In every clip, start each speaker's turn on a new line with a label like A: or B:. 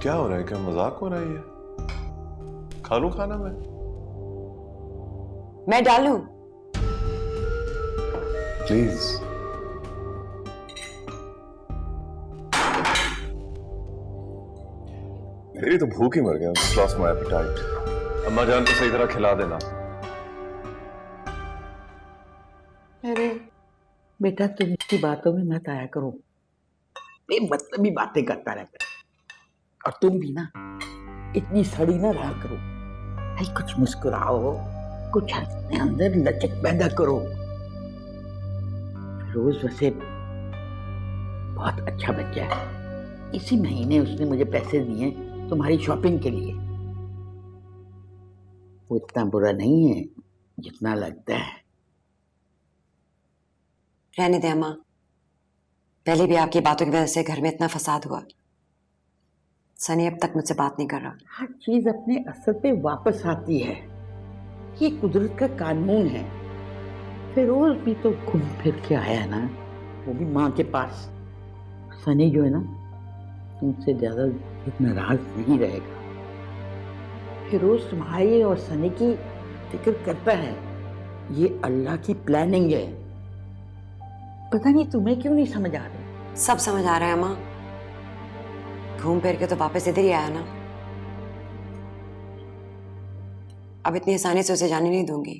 A: क्या हो रहा है? क्या मजाक हो रहा है? ये खा लूं खाना
B: मैं डालूं?
A: प्लीज। मेरी तो भूख ही मर गया। Just lost my appetite. अम्मा जान को सही तरह खिला देना।
B: अरे
C: बेटा, तुम इसकी बातों में मत आया करो, बेमतलबी बातें करता रहता है। और तुम भी ना इतनी सड़ी ना रहा करो। भाई कुछ मुस्कुराओ, कुछ अपने अंदर लचक पैदा करो। रोज वैसे बहुत अच्छा बच्चा है। इसी महीने उसने मुझे पैसे दिए तुम्हारी शॉपिंग के लिए। वो इतना बुरा नहीं है जितना लगता है।
B: रहने दे अम्मा, पहले भी आपकी बातों की वजह से घर में इतना फसाद हुआ। सनी अब तक मुझसे बात नहीं कर रहा।
C: हर चीज अपने असल पे वापस आती है, ये कुदरत का कानून है। फिरोज भी तो घूम फिर के आया ना, वो भी माँ के पास। सनी जो है ना, तुमसे ज्यादा नाराज नहीं रहेगा। फिरोज तुम्हारी और सनी की फिक्र करता है। ये अल्लाह की प्लानिंग है। पता नहीं तुम्हें क्यों नहीं समझ आ रही।
B: सब समझ आ रहा है अम्मा, घूम फिर के तो वापस इधर ही आया ना। अब इतनी आसानी से उसे जाने नहीं दूंगी।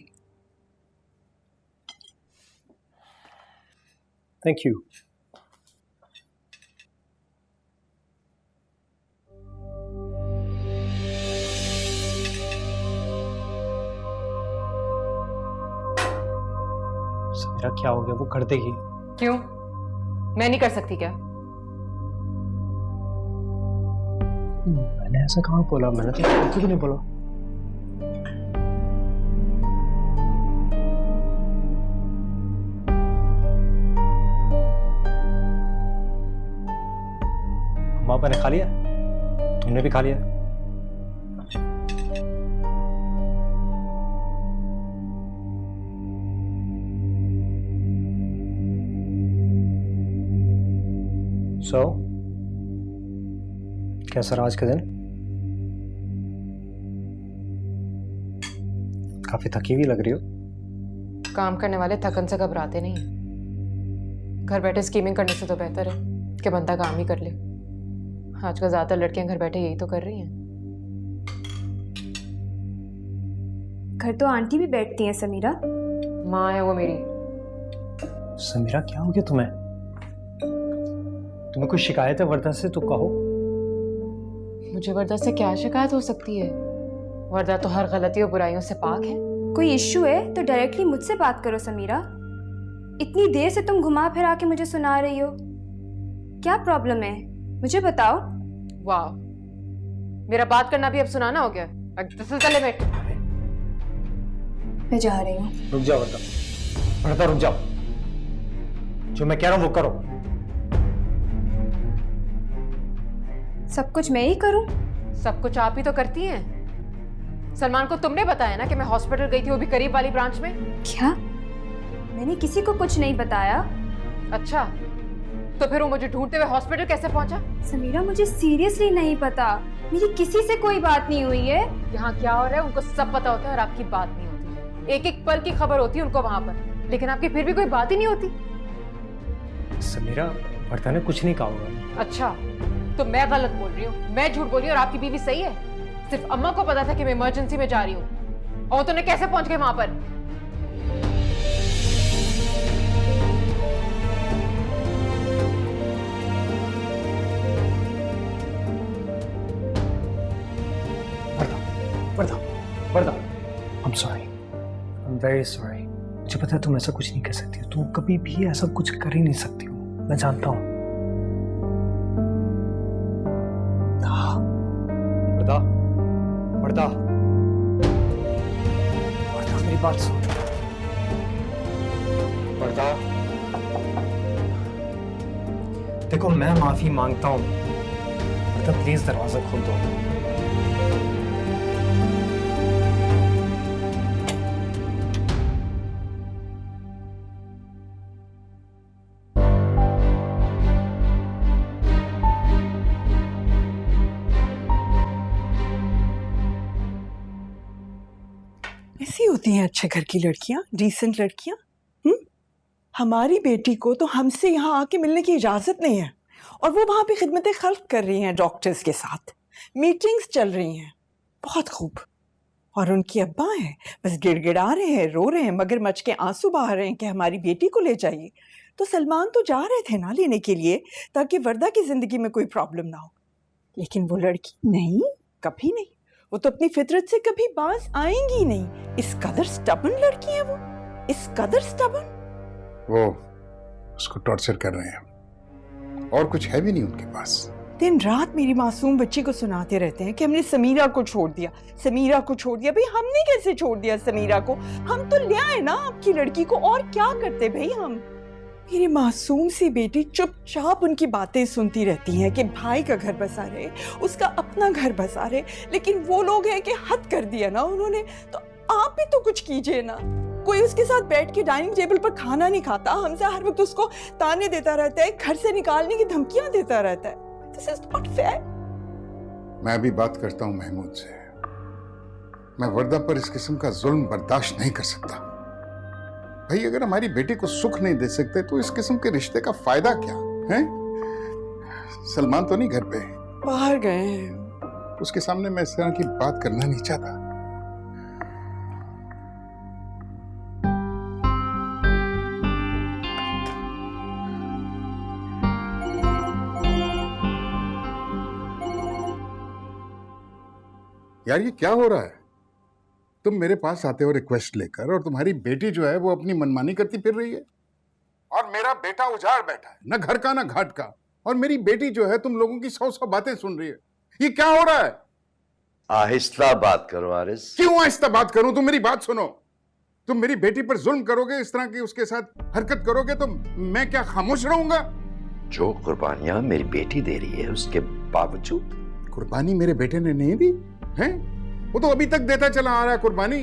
D: Thank you. समीरा क्या हो गया? वो कर देगी।
E: क्यों? मैं नहीं कर सकती क्या?
D: मैंने ऐसा कहाँ बोला? मैंने तो कुछ भी नहीं बोला। अम्मा पापा ने खा लिया? तुमने भी खा लिया? So, कैसा रहा आज का दिन? काफी थकी हुई लग रही हो।
E: काम करने वाले थकन से घबराते नहीं। घर बैठे स्कीमिंग करने से तो बेहतर है कि बंदा काम ही कर ले। आजकल ज्यादातर लड़कियां घर बैठे यही तो कर रही हैं।
F: घर तो आंटी भी बैठती हैं समीरा।
E: माँ है वो मेरी।
D: समीरा क्या हो गया तुम्हें? तुम्हें कोई शिकायत है वर्दा से तो कहो।
E: मुझे वर्दा से क्या शिकायत हो सकती है? वर्दा तो हर गलती और बुराइयों से पाक है।
F: कोई इश्यू है तो डायरेक्टली मुझसे बात करो समीरा। इतनी देर से तुम घुमा फिरा के मुझे सुना रही हो, क्या प्रॉब्लम है मुझे बताओ।
E: वाह, मेरा बात करना भी अब सुनाना हो गया। चले बैठ।
F: मैं जा रही हूँ।
D: रुक जाओ वर्दा, वर्दा रुक जाओ। जो मैं कह रहा हूँ वो करो।
F: सब कुछ मैं ही करूं?
E: सब कुछ आप ही तो करती हैं। सलमान को तुमने बताया ना कि मैं हॉस्पिटल गई थी, वो भी करीब वाली ब्रांच में।
F: क्या? मैंने किसी को कुछ नहीं बताया।
E: अच्छा, तो फिर वो मुझे ढूंढते हुए हॉस्पिटल कैसे पहुंचा?
F: समीरा मुझे सीरियसली नहीं पता, मेरी किसी से कोई बात नहीं हुई है।
E: यहाँ क्या हो रहा है उनको सब पता होता है और आपकी बात नहीं होती। एक एक पल की खबर होती है उनको वहां पर, लेकिन आपकी फिर भी कोई बात ही नहीं होती।
D: समीरा, वर्दा ने कुछ नहीं कहा होगा।
E: अच्छा, तो मैं गलत बोल रही हूँ, मैं झूठ बोल रही हूँ और आपकी बीवी सही है। सिर्फ अम्मा को पता था कि मैं इमरजेंसी में जा रही हूँ, और तुमने कैसे पहुंच गए वहां पर?
D: वर्दा, वर्दा, I'm sorry, I'm very sorry। मुझे पता है तुम ऐसा कुछ नहीं कर सकती हो, तुम कभी भी ऐसा कुछ कर ही नहीं सकती हो, मैं जानता हूँ। वर्दा, वर्दा, वर्दा मेरी बात सुन। वर्दा, देखो मैं माफी मांगता हूँ, वर्दा प्लीज दरवाजा खोल दो।
G: कैसी होती हैं अच्छे घर की लड़कियां, डिसेंट लड़कियां? हमारी बेटी को तो हमसे यहाँ आके मिलने की इजाजत नहीं है, और वो वहां पे खिदमत खल्क कर रही हैं डॉक्टर्स के साथ, मीटिंग्स चल रही हैं। बहुत खूब। और उनकी अब्बा हैं, बस गिड़गिड़ा रहे हैं, रो रहे हैं, मगरमच्छ के आंसू बहा रहे हैं कि हमारी बेटी को ले जाइए। तो सलमान तो जा रहे थे ना लेने के लिए, ताकि वर्दा की जिंदगी में कोई प्रॉब्लम ना हो। लेकिन वो लड़की नहीं, कभी नहीं। वो तो अपनी फितरत से कभी बाज आएंगी नहीं। इस कदर स्टबन लड़की है वो, इस कदर स्टबन।
H: वो उसको टॉर्चर कर रहे हैं, और कुछ है भी नहीं उनके पास।
G: दिन रात मेरी मासूम बच्ची को सुनाते रहते हैं कि हमने समीरा को छोड़ दिया, समीरा को छोड़ दिया। भाई हमने कैसे छोड़ दिया समीरा को? हम तो ले आए ना आपकी लड़की को, और क्या करते भाई हम? मेरी मासूम सी बेटी चुपचाप उनकी बातें सुनती रहती हैं कि भाई का घर बसा रहे, उसका अपना घर बसा रहे। लेकिन वो लोग हैं कि हद कर दिया ना उन्होंने। तो आप भी तो कुछ कीजिए ना। कोई उसके साथ बैठ के डाइनिंग टेबल पर खाना नहीं खाता, हमसे हर वक्त उसको ताने देता रहता है, घर से निकालने की धमकियां देता रहता है। This is not fair.
H: मैं भी बात करता हूं महमूद से। मैं वर्दा पर इस किस्म का जुल्म बर्दाश्त नहीं कर सकता। भाई अगर हमारी बेटी को सुख नहीं दे सकते तो इस किस्म के रिश्ते का फायदा क्या है? सलमान तो नहीं घर पे,
G: बाहर गए हैं।
H: उसके सामने मैं इस तरह की बात करना नहीं चाहता। यार ये क्या हो रहा है? तुम मेरे पास आते हो रिक्वेस्ट लेकर, और तुम्हारी बेटी जो है वो अपनी मनमानी करती फिर रही है, और मेरा बेटा उजाड़ बैठा है, ना घर का ना घाट का, और मेरी बेटी जो है तुम लोगों की 100 बातें सुन रही है। ये क्या हो रहा है?
A: आहिस्ता बात करो आरिस।
H: क्यों आहिस्ता बात करूं? तुम मेरी बात सुनो। तुम मेरी बेटी पर जुल्म करोगे, इस तरह की उसके साथ हरकत करोगे, तो मैं क्या खामोश रहूंगा?
A: जो कुर्बानियां मेरी बेटी दे रही है उसके बावजूद।
H: कुर्बानी मेरे बेटे ने नहीं दी है? वो तो अभी तक देता चला आ रहा है कुर्बानी।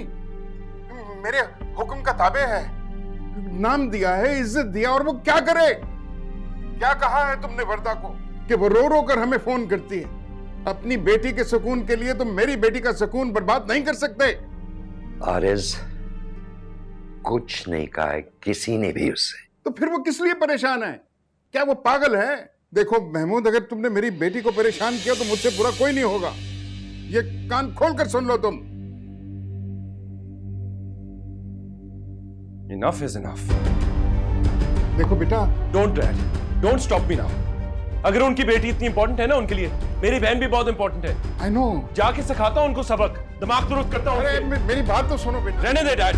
H: मेरे हुक्म का ताबे है, नाम दिया है, इज्जत दिया, और वो क्या करे? क्या कहा है तुमने वर्दा को कि वो रो रो कर हमें फोन करती है? अपनी बेटी के सुकून के लिए तुम मेरी बेटी का सुकून बर्बाद नहीं कर सकते।
A: आरिज, कुछ नहीं कहा है किसी ने भी उससे।
H: तो फिर वो किस लिए परेशान है? क्या वो पागल है? देखो महमूद, अगर तुमने मेरी बेटी को परेशान किया तो मुझसे बुरा कोई नहीं होगा। ये कान खोल कर सुन लो तुम।
I: Enough is enough.
H: देखो बेटा,
I: Don't drag. Don't stop me now. अगर उनकी बेटी इतनी इंपॉर्टेंट है ना उनके लिए, मेरी बहन भी बहुत इंपॉर्टेंट है।
H: I know.
I: जाके सिखाता हूं उनको सबक, दिमाग दुरुस्त करता हूं।
H: अरे मेरी बात तो सुनो बेटा।
I: रहने दे डैड।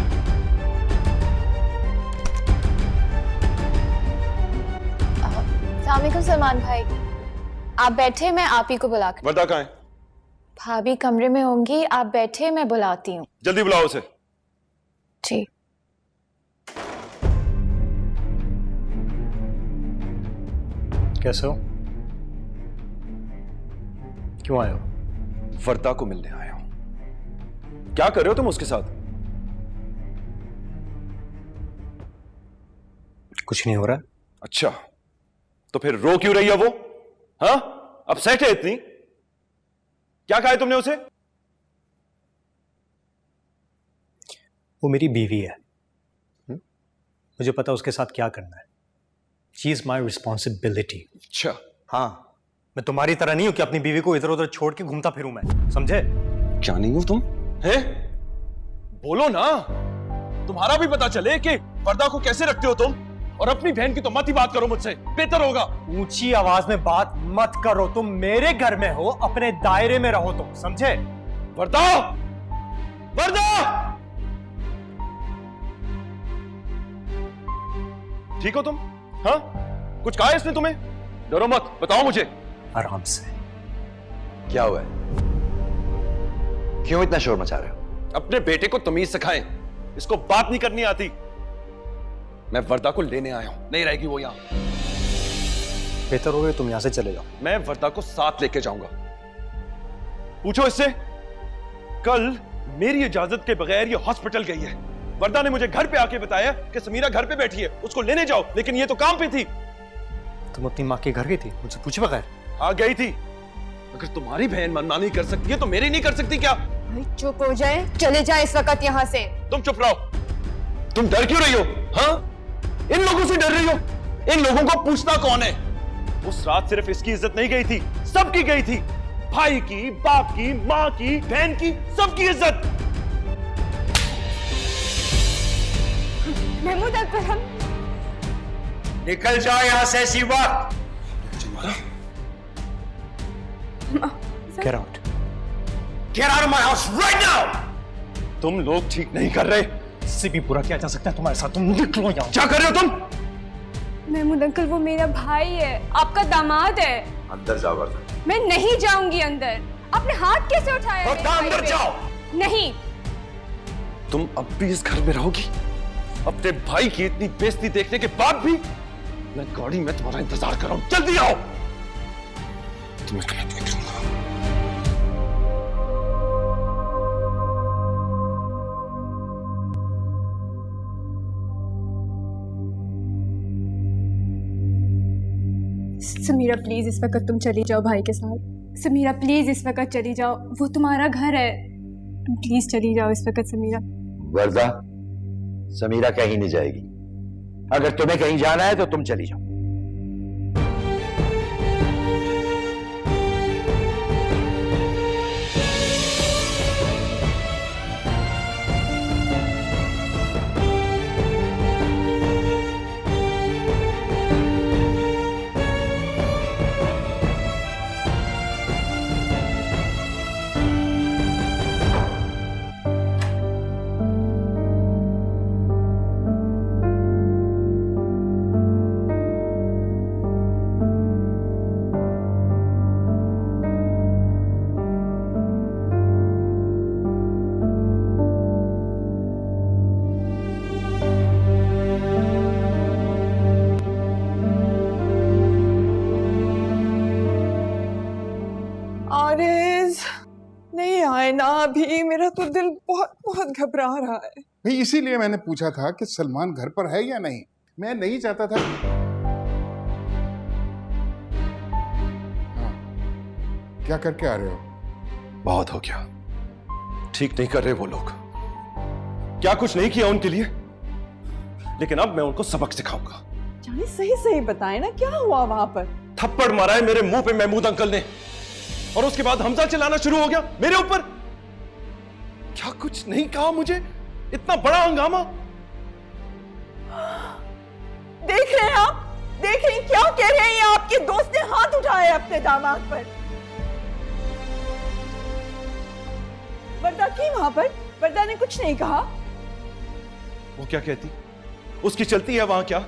J: अस्सलाम वालेकुम सलमान भाई, आप बैठे, मैं आप ही को बुला कर।
I: वर्दा कहाँ है?
J: भाभी कमरे में होंगी, आप बैठे, मैं बुलाती हूँ।
I: जल्दी बुलाओ उसे।
J: जी।
D: कैसे हो? क्यों आए हो?
I: वर्दा को मिलने आया हूं। क्या कर रहे हो तुम उसके साथ?
D: कुछ नहीं हो रहा।
I: अच्छा, तो फिर रो क्यों रही है वो? हाँ, अपसेट है इतनी? क्या कहा है तुमने उसे?
D: वो मेरी बीवी है, मुझे पता उसके साथ क्या करना है। She is my responsibility.
I: अच्छा,
D: हाँ, मैं तुम्हारी तरह नहीं हूं कि अपनी बीवी को इधर उधर छोड़ के घूमता फिरूं मैं, समझे?
I: क्या नहीं हो तुम? हैं? बोलो ना, तुम्हारा भी पता चले कि वर्दा को कैसे रखते हो तुम। और अपनी बहन की तो मत ही बात करो मुझसे, बेहतर होगा।
D: ऊंची आवाज में बात मत करो, तुम मेरे घर में हो, अपने दायरे में रहो तुम, समझे?
I: वर्दा! वर्दा! ठीक हो तुम? हाँ? कुछ कहा है इसने तुम्हें? डरो मत, बताओ मुझे।
D: आराम से।
A: क्या हुआ है? क्यों इतना शोर मचा रहे हो?
I: अपने बेटे को तमीज सिखाएं, इसको बात नहीं करनी आती। मैं वर्दा को लेने आया हूं, नहीं रहेगी वो यहां।
D: बेहतर होगा तुम यहां से चले जाओ।
I: मैं वर्दा को साथ लेके जाऊंगा। पूछो इससे, कल मेरी इजाजत के बगैर ये हॉस्पिटल गई है। वर्दा ने मुझे घर पे आके बताया कि समीरा घर पे बैठी है, उसको लेने जाओ, लेकिन ये तो काम पे थी।
D: तुम अपनी माँ के घर गई थी मुझसे पूछे बगैर?
I: हाँ गई थी। अगर तुम्हारी बहन मनमानी कर सकती है तो मेरी नहीं कर सकती क्या?
F: भाई चुप हो जाए, चले जाए इस वक्त यहाँ से।
I: तुम चुप रहो। तुम डर क्यों रही हो? हाँ, इन लोगों से डर रही हो? इन लोगों को पूछना कौन है? उस रात सिर्फ इसकी इज्जत नहीं गई थी, सबकी गई थी। भाई की, बाप की, माँ की, बहन की, सबकी इज्जत।
F: महमूद अंकल, हम
A: निकल जाओ यहां से Shiva.
D: Get out.
A: Get out of my house right now!
I: तुम लोग ठीक नहीं कर रहे।
D: इससे भी बुरा किया जा सकता है तुम्हारे साथ। तुम निकलो यहाँ।
I: क्या कर रहे हो तुम?
F: महमूद अंकल, वो मेरा भाई है, आपका दामाद है।
A: अंदर जाओ वर्दा।
F: मैं नहीं जाऊंगी अंदर। आपने हाथ कैसे उठाया?
I: वर्दा,
F: मेरे भाई
I: अंदर
F: पे?
I: जाओ।
F: नहीं।
I: तुम अब भी इस घर में रहोगी? अपने भाई की इतनी बेइज्जती देखने के बाद भी? मैं गाड़ी में तुम्हारा इंतजार कर रहा हूं, जल्दी आओ। तुम्हें कहीं देख लूंगा।
F: समीरा प्लीज इस वक्त तुम चली जाओ भाई के साथ। समीरा प्लीज इस वक्त चली जाओ, वो तुम्हारा घर है। तुम प्लीज चली जाओ इस वक्त समीरा।
A: वर्दा, समीरा कहीं नहीं जाएगी। अगर तुम्हें कहीं जाना है तो तुम चली जाओ।
G: आरिज नहीं आए ना अभी। मेरा तो दिल बहुत बहुत घबरा रहा है।
H: भाई इसीलिए मैंने पूछा था कि सलमान घर पर है या नहीं। मैं नहीं चाहता था। हाँ, क्या करके आ रहे हो?
I: बहुत हो गया। ठीक नहीं कर रहे वो लोग। क्या कुछ नहीं किया उनके लिए, लेकिन अब मैं उनको सबक सिखाऊंगा।
G: जानी सही सही बताए ना, क्या हुआ वहां पर?
I: थप्पड़ मारा है मेरे मुंह पे महमूद अंकल ने, और उसके बाद हमजा चिल्लाना शुरू हो गया मेरे ऊपर। क्या कुछ नहीं कहा मुझे? इतना बड़ा हंगामा।
G: देख रहे हैं आप, देख रहे हैं क्या कह रहे हैं? आपके दोस्त ने हाथ उठाया अपने दामाद पर। वर्दा की वहां पर? वर्दा ने कुछ नहीं कहा?
I: वो क्या कहती? उसकी चलती है वहां क्या?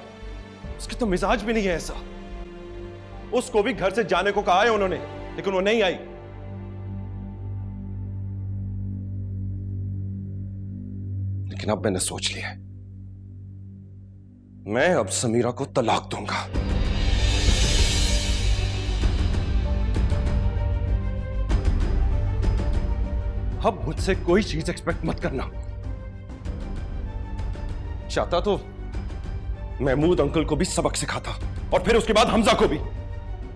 I: उसकी तो मिजाज भी नहीं है ऐसा। उसको भी घर से जाने को कहा है उन्होंने, लेकिन वो नहीं आई। लेकिन अब मैंने सोच लिया है, मैं अब समीरा को तलाक दूंगा। अब मुझसे कोई चीज एक्सपेक्ट मत करना। चाहता तो महमूद अंकल को भी सबक सिखाता, और फिर उसके बाद हमजा को भी।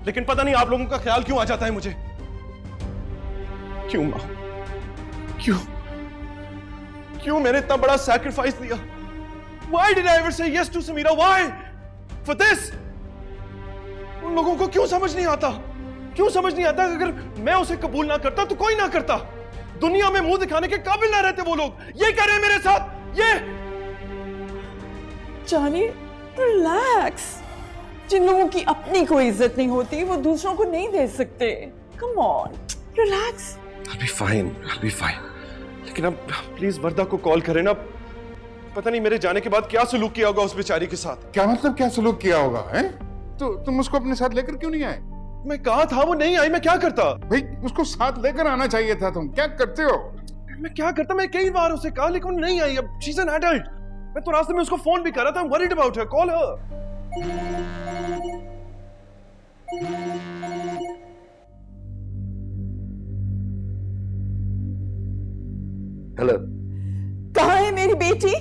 I: लेकिन पता नहीं आप लोगों का ख्याल क्यों आ जाता है मुझे। क्यों मां? क्यों मैंने इतना बड़ा सैक्रिफाइस दिया? Why did I ever say yes to Samira? Why? For this? उन लोगों को क्यों समझ नहीं आता? क्यों समझ नहीं आता? अगर मैं उसे कबूल ना करता तो कोई ना करता। दुनिया में मुंह दिखाने के काबिल ना रहते वो लोग। ये कर रहे हैं मेरे साथ, ये।
G: जानी रिलैक्स। जिन लोगों की अपनी कोई इज्जत नहीं होती वो दूसरों को नहीं दे सकते। Come on, relax.
I: I'll be fine, I'll be fine. लेकिन अब प्लीज वर्दा को कॉल करें ना। पता नहीं मेरे जाने के बाद क्या सलूक किया होगा उस बेचारी के साथ।
H: क्या मतलब क्या सलूक किया होगा? हैं? तो तुम उसको अपने साथ लेकर क्यों नहीं आए?
I: मैं कहा था, वो नहीं आई, मैं क्या करता?
H: भाई उसको साथ लेकर आना चाहिए था। तुम क्या करते हो?
I: मैं क्या करता? मैं कई बार उसे कहा, लेकिन वो नहीं आई। अब शी इज एन एडल्ट। मैं तो रास्ते में उसको फोन भी कर रहा था। I'm worried about her. Call her.
A: Hello.
G: कहाँ है मेरी बेटी?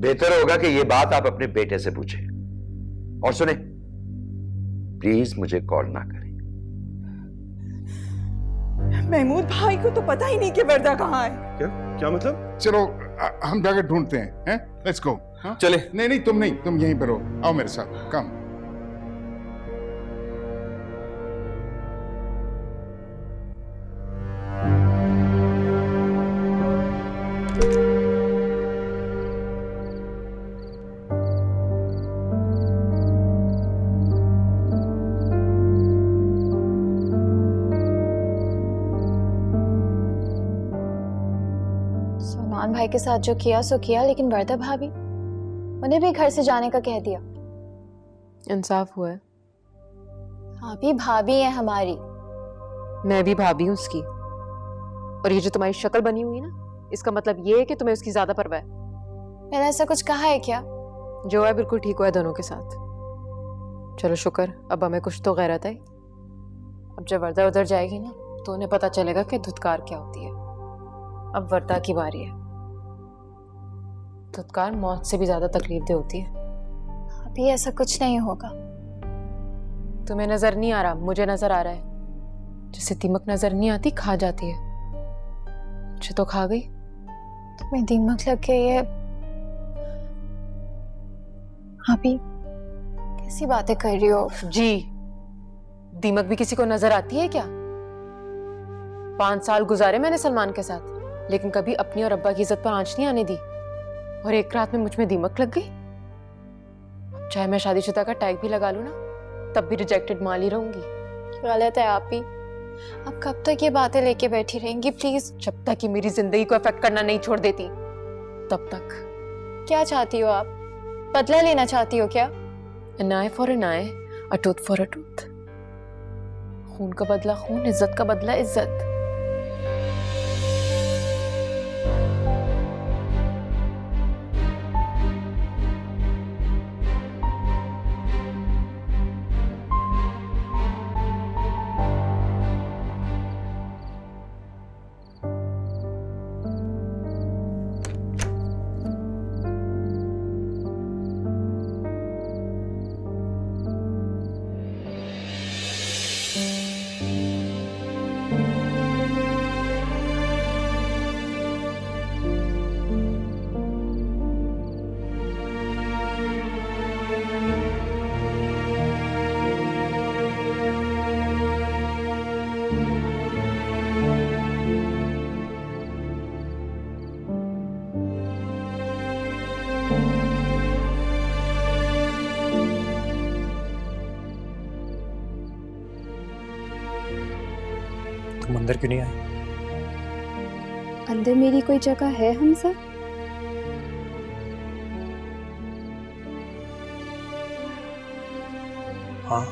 A: बेहतर होगा कि ये बात आप अपने बेटे से पूछें। और सुने, प्लीज मुझे कॉल ना करें।
G: महमूद भाई को तो पता ही नहीं कि वर्दा कहाँ है।
I: क्या क्या मतलब?
H: चलो हम जाकर ढूंढते हैं, लेट्स गो।
I: चले।
H: नहीं, तुम यहीं पर रहो, आओ मेरे साथ, कम।
J: सलमान भाई के साथ जो किया सो किया, लेकिन वर्दा भाभी उन्हें भी घर से जाने का कह दिया।
E: इंसाफ हुआ है।
J: भाभी भाभी है हमारी।
E: मैं भी भाभी हूँ उसकी। और ये जो तुम्हारी शक्ल बनी हुई है ना, इसका मतलब ये है कि तुम्हें उसकी ज्यादा परवाह है।
J: मैंने ऐसा कुछ कहा है क्या?
E: जो है बिल्कुल ठीक हुआ है दोनों के साथ। चलो शुक्र, अब हमें कुछ तो गैरत है। अब जब वर्दा उधर जाएगी ना, तो उन्हें पता चलेगा कि धुतकार क्या होती है। अब वर्दा की बारी है। धुतकार मौत से भी ज्यादा तकलीफदेह होती है।
J: अभी ऐसा कुछ नहीं होगा।
E: तुम्हें नजर नहीं आ रहा, मुझे नजर आ रहा है। जिसे दीमक नजर नहीं आती खा जाती है। मुझे तो खा गई।
J: तुम्हें दीमक लग गई है? अभी कैसी बातें कर रही हो?
E: जी, दीमक भी किसी को नजर आती है क्या? 5 साल गुजारे मैंने सलमान के साथ, लेकिन कभी अपनी और अब्बा की इज्जत पर आंच नहीं आने दी। और एक रात में मुझ में दीमक लग गई। अब चाहे मैं शादीशुदा का टैग भी लगा लूं ना, तब भी रिजेक्टेड माल ही रहूंगी।
J: गलत है आप ही। अब कब तक ये बातें लेके बैठी रहेंगी? प्लीज।
E: जब तक कि मेरी जिंदगी को अफेक्ट करना नहीं छोड़ देती, तब तक।
J: क्या चाहती हो आप? बदला लेना चाहती हो क्या?
E: An eye for an eye, a tooth for a tooth. खून का बदला खून, इज्जत का बदला इज्जत।
D: तुम अंदर क्यों नहीं आई?
F: अंदर मेरी कोई जगह है हमजा?
D: हाँ।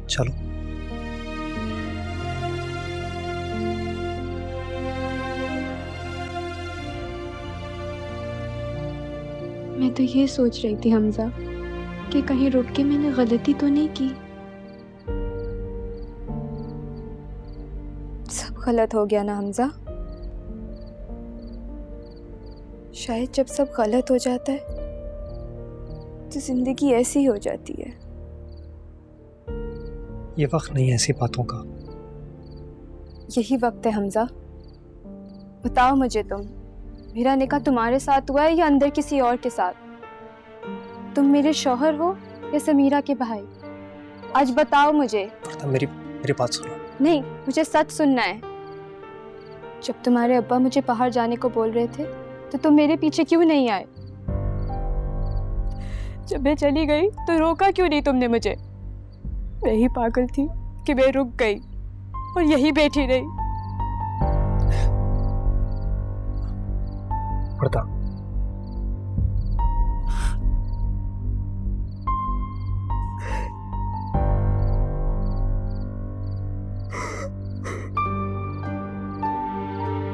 D: चलो।
F: मैं तो ये सोच रही थी हमजा कि कहीं रुक के मैंने गलती तो नहीं की। सब गलत हो गया ना हमजा? शायद जब सब गलत हो जाता है तो जिंदगी ऐसी हो जाती है।
D: ये वक्त नहीं है ऐसी बातों का।
F: यही वक्त है हमजा। बताओ मुझे तुम, मेरा निकाह तुम्हारे साथ हुआ है या अंदर किसी और के साथ? तुम मेरे शौहर हो या समीरा के भाई? आज बताओ मुझे।
D: मेरी बात सुनो।
F: नहीं, मुझे सच सुनना है। जब तुम्हारे अब्बा मुझे बाहर जाने को बोल रहे थे तो तुम मेरे पीछे क्यों नहीं आए? जब मैं चली गई तो रोका क्यों नहीं तुमने मुझे? मैं ही पागल थी कि मैं रुक गई और यही बैठी रही।
D: वर्दा,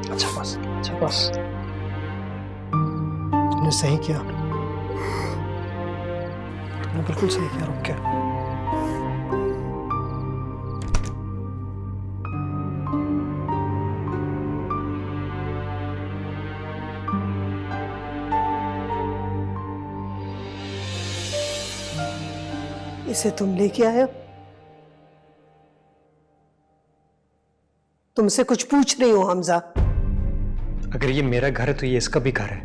D: अच्छा बस तुमने सही किया। तुमने बिल्कुल सही किया रुक के।
K: इसे तुम लेके आए हो? तुमसे कुछ पूछ रही हूं हमजा।
D: अगर ये मेरा घर है तो ये इसका भी घर है।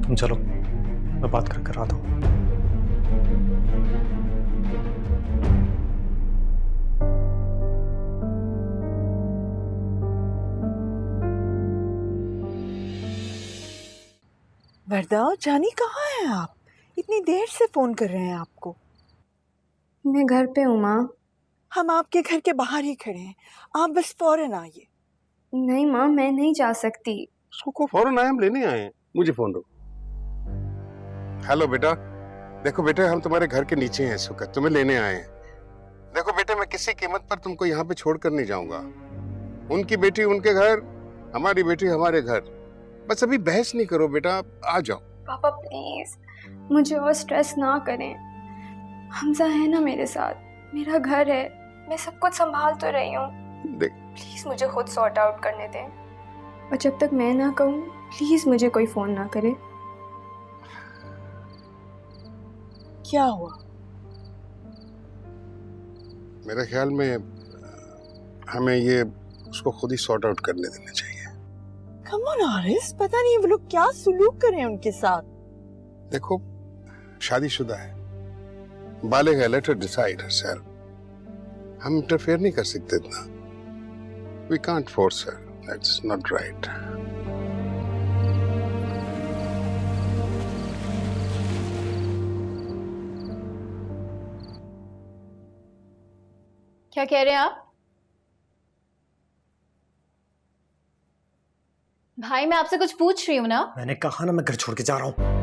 D: तुम चलो, मैं बात कर आता हूं।
G: वरदा जानी कहाँ हैं आप? इतनी देर से फोन कर रहे हैं आपको।
F: मैं घर पे हूँ माँ।
G: हम आपके घर के बाहर ही खड़े हैं, आप बस फौरन आइए।
F: नहीं माँ, मैं नहीं जा सकती।
H: उसको फौरन आए, हम लेने आए हैं। मुझे फोन दो। हेलो बेटा, देखो बेटे, हम तुम्हारे घर के नीचे हैं इस वक्त, तुम्हें लेने आए हैं। देखो बेटे, मैं किसी कीमत पर तुमको यहाँ पे छोड़कर नहीं जाऊंगा। उनकी बेटी उनके घर, हमारी बेटी हमारे घर। बस अभी बहस नहीं करो बेटा, आ जाओ।
F: पापा प्लीज मुझे और स्ट्रेस ना करें। हमजा है ना मेरे साथ, मेरा घर है, मैं सब कुछ संभाल तो रही हूँ। प्लीज मुझे खुद सॉर्ट आउट करने दें, और जब तक मैं ना कहूँ प्लीज मुझे कोई फोन ना करे।
G: क्या हुआ?
H: मेरे ख्याल में हमें ये उसको खुद ही सॉर्ट आउट करने देना चाहिए।
G: कम ऑन आरिस, पता नहीं वो लोग क्या सुलूक कर रहे हैं उनके साथ।
H: देखो, शादीशुदा है, बालिग है, लेट हर डिसाइड हरसेल्फ। हम इंटरफेयर नहीं कर सकते इतना। We can't force her, that's not right.
J: क्या कह रहे हैं आप? भाई मैं आपसे कुछ पूछ रही हूँ ना।
D: मैंने कहा ना मैं घर छोड़ के जा रहा हूं।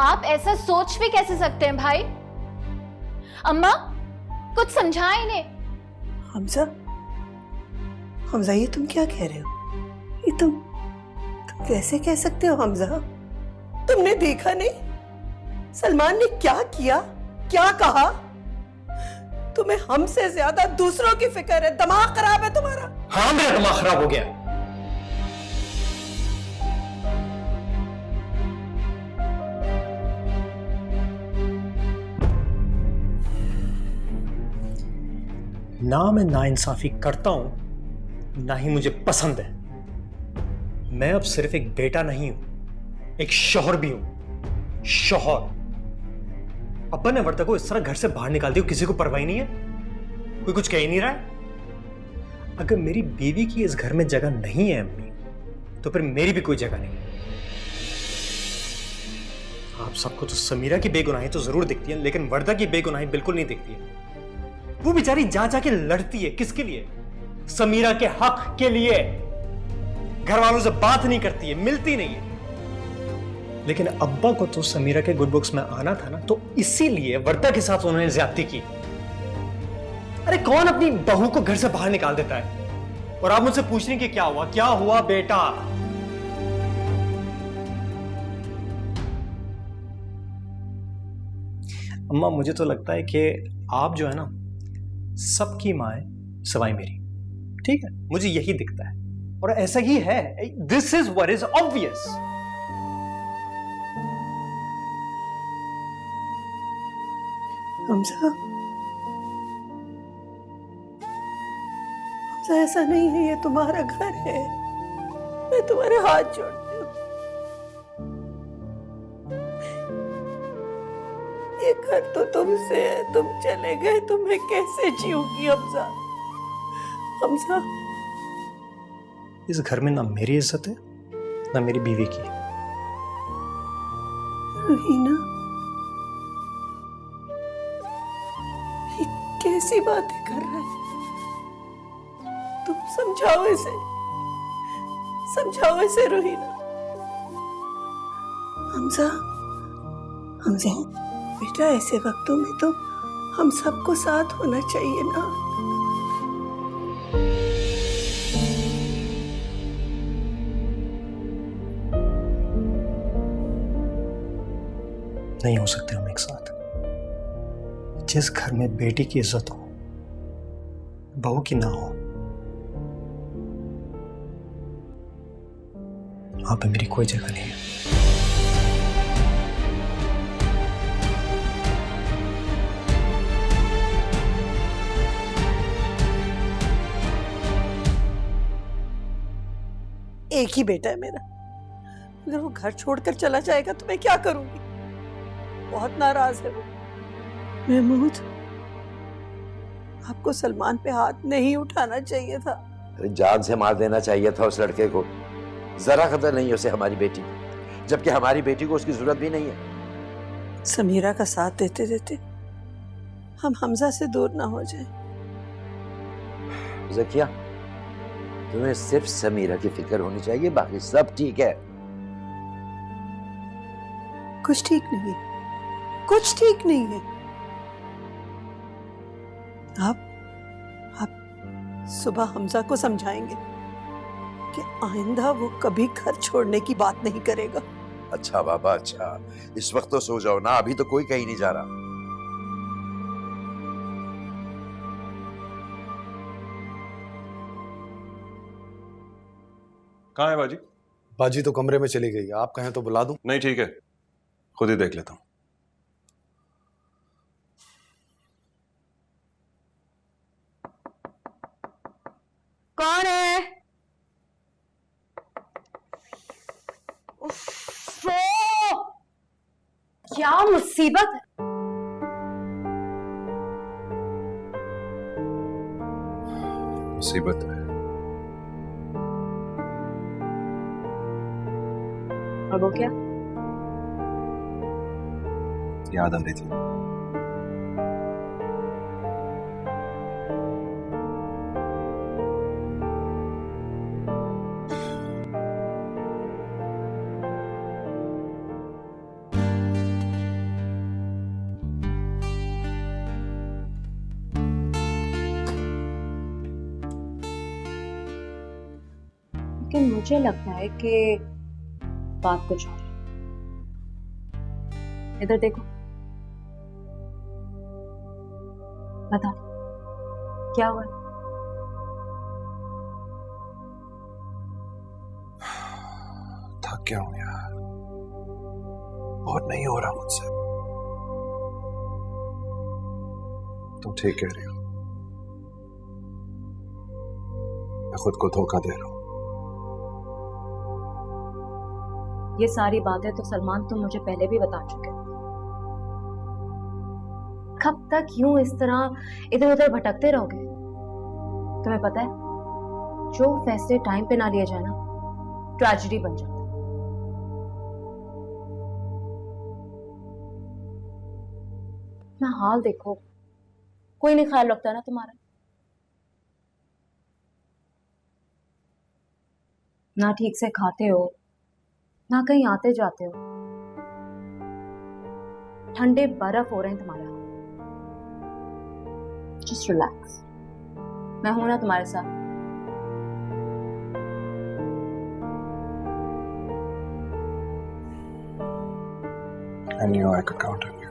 J: आप ऐसा सोच भी कैसे सकते हैं भाई? अम्मा कुछ समझाएं इन्हें।
K: हमजा, हमजा ये तुम क्या कह रहे हो? ये तुम कैसे कह सकते हो हमजा? तुमने देखा नहीं सलमान ने क्या किया, क्या कहा? तुम्हें हमसे ज्यादा दूसरों की फिक्र है, दिमाग खराब है तुम्हारा।
D: हाँ, मेरा दिमाग खराब हो गया। ना मैं नाइंसाफी करता हूं, ना ही मुझे पसंद है। मैं अब सिर्फ एक बेटा नहीं हूं, एक शौहर भी हूं। शौहर। अब्बा ने वर्दा को इस तरह घर से बाहर निकाल दिया, किसी को परवाह नहीं है, कोई कुछ कह ही नहीं रहा है। अगर मेरी बीवी की इस घर में जगह नहीं है अम्मी, तो फिर मेरी भी कोई जगह नहीं है। आप सबको तो समीरा की बेगुनाही तो जरूर दिखती है, लेकिन वर्दा की बेगुनाही बिल्कुल नहीं दिखती है। वो बेचारी जा जाके लड़ती है, किसके लिए? समीरा के हक के लिए। घर वालों से बात नहीं करती है, मिलती नहीं है। लेकिन अब्बा को तो समीरा के गुड बुक्स में आना था ना, तो इसीलिए वर्दा के साथ उन्होंने ज्यादती की। अरे कौन अपनी बहू को घर से बाहर निकाल देता है? और आप मुझसे पूछ रही कि क्या हुआ? क्या हुआ बेटा? अम्मा मुझे तो लगता है कि आप जो है ना, सबकी मां है सवाई मेरी। ठीक है, मुझे यही दिखता है और ऐसा ही है। This is what is obvious.
K: Hamza, ऐसा नहीं है, ये तुम्हारा घर है। मैं तुम्हारे हाथ जोड़ती हूँ। ये घर तो तुमसे है, तुम चले गए तो मैं कैसे जीऊंगी हमजा? हमजा,
D: इस घर में ना मेरी इज्जत है ना मेरी बीवी की।
K: रुहीना, ये कैसी बातें कर रहा है? तुम समझाओ इसे, समझाओ इसे रुहीना। हमजा, हमजा बेटा, ऐसे वक्तों में तो हम सबको साथ होना चाहिए ना।
D: नहीं हो सकते हम एक साथ। जिस घर में बेटी की इज्जत हो, बहू की ना हो, वहां पे मेरी कोई जगह नहीं है।
K: एक ही बेटा है मेरा, अगर वो घर छोड़कर चला जाएगा तो मैं क्या करूंगी? बहुत नाराज है वो। महमूद, आपको सलमान पे हाथ नहीं उठाना चाहिए था।
A: अरे जान से मार देना चाहिए था उस लड़के को। जरा कदर नहीं उसे हमारी बेटी की, जबकि हमारी बेटी को उसकी जरूरत भी नहीं है।
K: समीरा का साथ देते देते हम हमजा से दूर ना हो जाए।
A: ज़किया, तुम्हें सिर्फ समीरा की फिक्र होनी चाहिए, बाकी सब ठीक है।
K: कुछ ठीक नहीं, कुछ ठीक नहीं है। आप सुबह हमजा को समझाएंगे कि आइंदा वो कभी घर छोड़ने की बात नहीं करेगा।
A: अच्छा बाबा, अच्छा, इस वक्त तो सो जाओ ना, अभी तो कोई कहीं नहीं जा रहा।
I: कहाँ है बाजी?
L: बाजी तो कमरे में चली गई है, आप कहें तो बुला दूं?
I: नहीं ठीक है, खुद ही देख लेता हूं।
B: कौन है? क्या मुसीबत!
I: मुसीबत है।
B: और वो क्या?
I: याद आ रही थी।
B: लेकिन मुझे लगता है कि बात कुछ और है। इधर देखो, बता क्या हुआ?
I: थक गया हूं यार, बहुत नहीं हो रहा मुझसे। तुम ठीक कह रही हो, मैं खुद को धोखा दे रहा हूं।
B: ये सारी बातें तो सलमान तुम मुझे पहले भी बता चुके हो। कब तक यूं इस तरह इधर उधर भटकते रहोगे? तुम्हें पता है, जो फैसले टाइम पे ना लिए जाए ना, ट्रेजेडी बन जाता है। ना हाल देखो, कोई नहीं ख्याल रखता ना तुम्हारा। ना ठीक से खाते हो, ना कहीं आते जाते हो, ठंडे बर्फ हो रहे हैं तुम्हारे हाथ। जस्ट रिलैक्स, मैं हूं ना तुम्हारे साथ।
I: I knew I could count on you.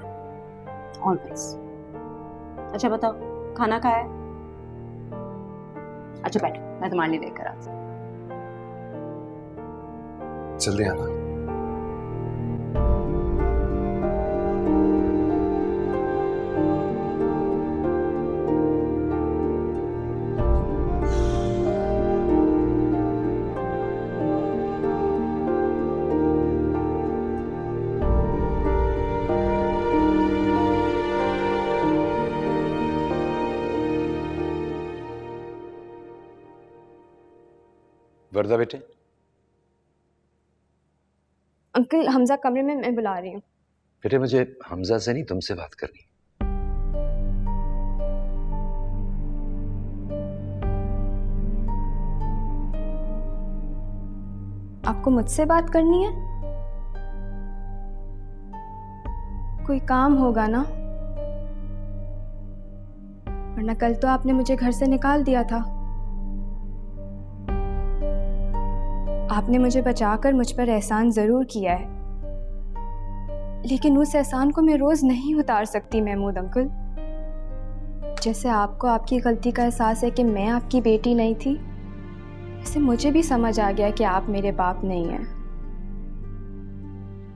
B: Always. अच्छा बताओ, खाना खाया है? अच्छा बैठो, मैं तुम्हारे लिए लेकर आती हूँ।
I: जल्दी आना।
A: वर्दा बेटे।
F: अंकल, हमजा कमरे में, मैं बुला रही हूँ।
A: बेटे मुझे हमजा से नहीं, तुमसे बात करनी।
F: आपको मुझसे बात करनी है? कोई काम होगा ना, वरना कल तो आपने मुझे घर से निकाल दिया था। आपने मुझे बचाकर मुझ पर एहसान जरूर किया है, लेकिन उस एहसान को मैं रोज नहीं उतार सकती महमूद अंकल। जैसे आपको आपकी गलती का एहसास है कि मैं आपकी बेटी नहीं थी, वैसे मुझे भी समझ आ गया कि आप मेरे बाप नहीं हैं।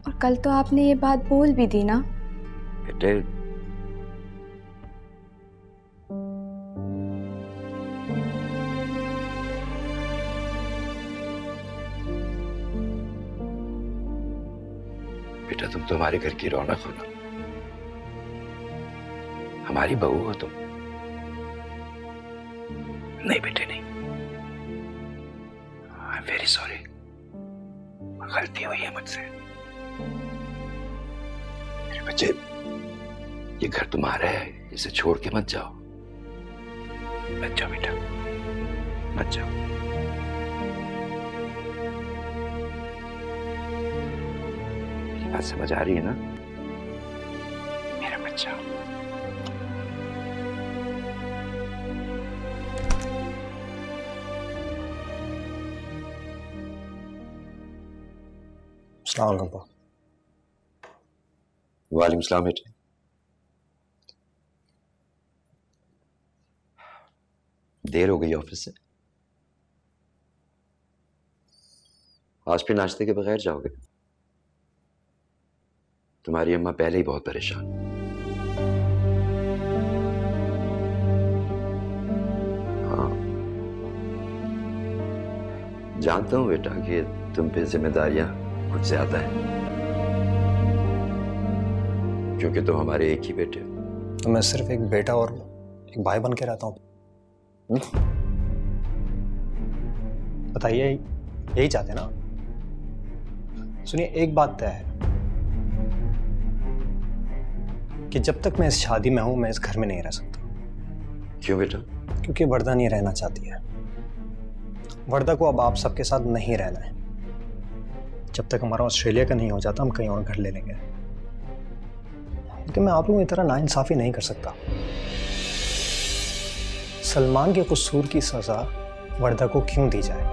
F: और कल तो आपने ये बात बोल भी दी ना।
A: बेटे, बेटा तुम तो हमारे घर की रौनक हो ना, हमारी बहू हो तुम। नहीं बेटे नहीं, आई एम वेरी सॉरी, गलती हुई है मुझसे। मेरे बच्चे, ये घर तुम्हारा है, इसे छोड़ के मत जाओ। मत जाओ बेटा, मत जाओ। मेरी बात समझ आ रही है ना मेरा बच्चा?
D: अस्सलाम वालेकुम।
A: वालेकुम सलाम बेटे। देर हो गई ऑफिस से, आज फिर नाश्ते के बगैर जाओगे? तुम्हारी अम्मा पहले ही बहुत परेशान। हाँ जानता हूं बेटा कि तुम पे जिम्मेदारियां कुछ ज्यादा है, क्योंकि तुम हमारे एक ही बेटे हो।
D: तो मैं सिर्फ एक बेटा और एक भाई बन के रहता हूँ। बताइए, यही चाहते ना? सुनिए, एक बात तय है कि जब तक मैं इस शादी में हूं, मैं इस घर में नहीं रह सकता।
A: क्यों बेटा?
D: क्योंकि वर्दा नहीं रहना चाहती है। वर्दा को अब आप सबके साथ नहीं रहना है। जब तक हमारा ऑस्ट्रेलिया का नहीं हो जाता, हम कहीं और घर ले लेंगे। लेकिन मैं आप लोगों की तरह नाइंसाफी नहीं कर सकता। सलमान के कसूर की सजा वर्दा को क्यों दी जाए?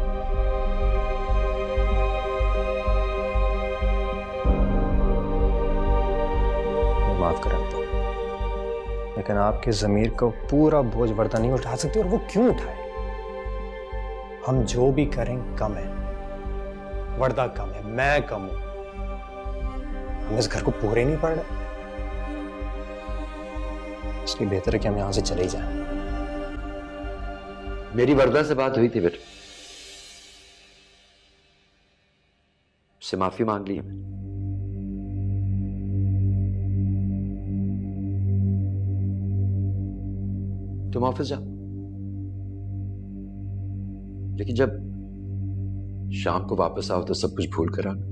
D: माफ करें तो, लेकिन आपके ज़मीर को पूरा बोझ वर्दा नहीं उठा सकती। और वो क्यों उठाए? हम जो भी करें कम है। वर्दा कम है, मैं कम हूं, हम इस घर को पूरे नहीं पड़ रहे। इसलिए बेहतर है कि हम यहां से चले जाएं।
A: मेरी वर्दा से बात हुई थी बेटा, उससे माफी मांग ली है मैंने। तुम ऑफिस जाओ, लेकिन जब शाम को वापस आओ तो सब कुछ भूल कर आना।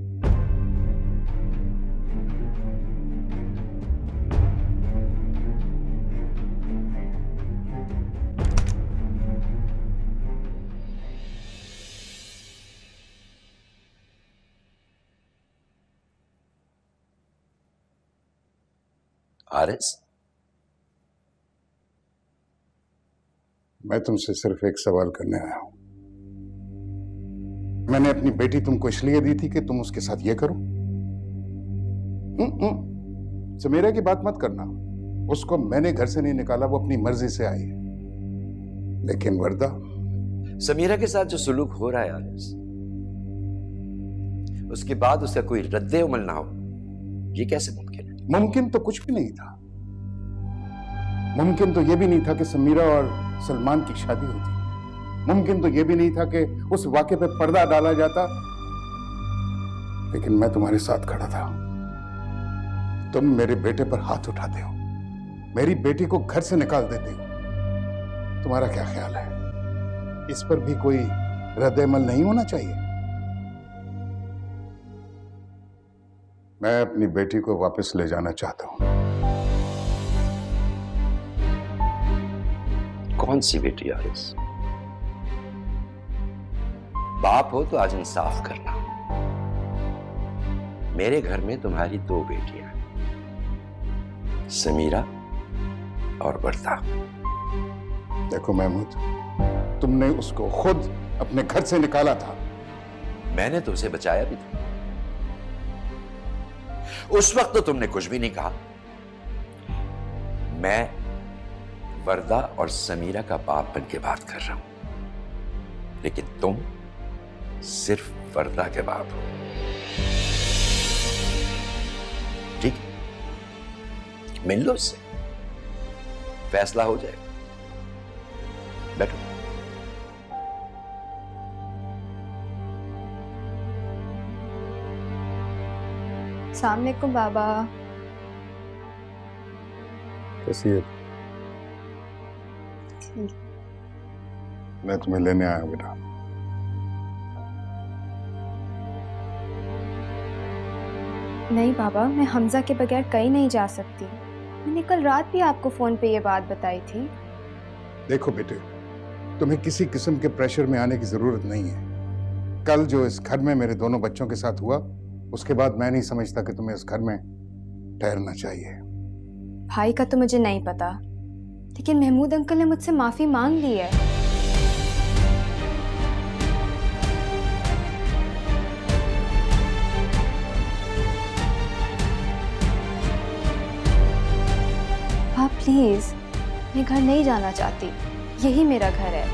A: आरएस,
H: मैं तुमसे सिर्फ एक सवाल करने आया हूं। मैंने अपनी बेटी तुमको इसलिए दी थी कि तुम उसके साथ ये करो? समीरा की बात मत करना। उसको मैंने घर से नहीं निकाला, वो अपनी मर्जी से आई है। लेकिन वर्दा,
A: समीरा के साथ जो सुलूक हो रहा है आरएस, उसके बाद उसका कोई रद्दे अमल ना हो, ये कैसे मुमकिन है?
H: मुमकिन तो कुछ भी नहीं था। मुमकिन तो यह भी नहीं था कि समीरा और सलमान की शादी होती। मुमकिन तो यह भी नहीं था कि उस वाक़े पे पर्दा डाला जाता। लेकिन मैं तुम्हारे साथ खड़ा था। तुम मेरे बेटे पर हाथ उठाते हो, मेरी बेटी को घर से निकाल देते हो। तुम्हारा क्या ख्याल है, इस पर भी कोई रद्द-ए-अमल नहीं होना चाहिए? मैं अपनी बेटी को वापस ले जाना चाहता हूं।
A: कौन सी बेटी आरएस? बाप हो तो आज इंसाफ करना। मेरे घर में तुम्हारी दो बेटियां, समीरा और वर्दा।
H: देखो महमूद, तुमने उसको खुद अपने घर से निकाला था।
A: मैंने तो उसे बचाया भी था। उस वक्त तो तुमने कुछ भी नहीं कहा। मैं वर्दा और समीरा का बाप बन के बात कर रहा हूं, लेकिन तुम सिर्फ वर्दा के बाप हो। ठीक है, मिल लो उससे, फैसला हो जाएगा। बैठो।
F: सामने को बाबा।
H: कैसी है? मैं तुम्हें लेने आया हूं बेटा।
F: नहीं बाबा, मैं हमजा के बगैर कहीं नहीं जा सकती। मैंने कल रात भी आपको फोन पे ये बात बताई थी।
H: देखो बेटे, तुम्हें किसी किस्म के प्रेशर में आने की जरूरत नहीं है। कल जो इस घर में मेरे दोनों बच्चों के साथ हुआ, उसके बाद मैं नहीं समझता कि तुम्हें इस घर में ठहरना चाहिए।
F: भाई का तो मुझे नहीं पता, लेकिन महमूद अंकल ने मुझसे माफी मांग ली है। आप प्लीज, मैं घर नहीं जाना चाहती, यही मेरा घर है।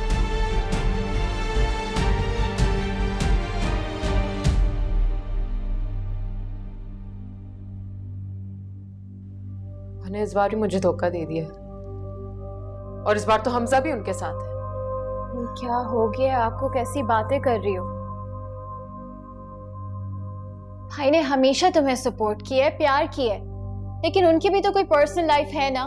E: मैंने इस बार भी मुझे धोखा दे दिया, और इस बार तो हमजा भी उनके साथ है।
F: क्या हो गया आपको? कैसी बातें कर रही हो?
J: भाई ने हमेशा तुम्हें सपोर्ट किया है, प्यार किया है, लेकिन उनकी भी तो कोई पर्सनल लाइफ है ना।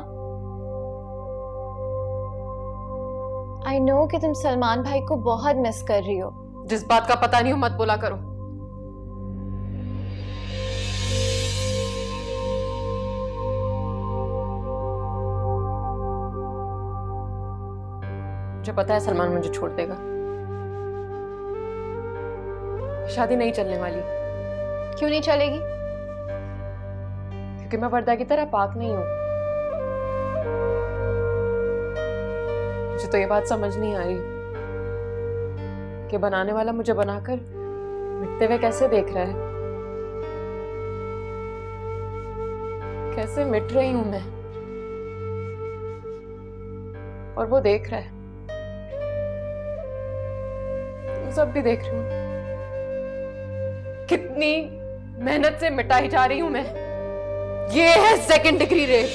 J: आई नो कि तुम सलमान भाई को बहुत मिस कर रही हो।
E: जिस बात का पता नहीं हो मत बोला करो। मुझे पता है सलमान मुझे छोड़ देगा। शादी नहीं चलने वाली।
J: क्यों नहीं चलेगी?
E: क्योंकि मैं वर्दा की तरह पाक नहीं हूं। मुझे तो ये बात समझ नहीं आ रही कि बनाने वाला मुझे बनाकर मिटते हुए कैसे देख रहा है। कैसे मिट रही हूं मैं, और वो देख रहा है। तुम सब भी देख रहे हो कितनी मेहनत से मिटाई जा रही हूं मैं। ये है सेकंड डिग्री रेप।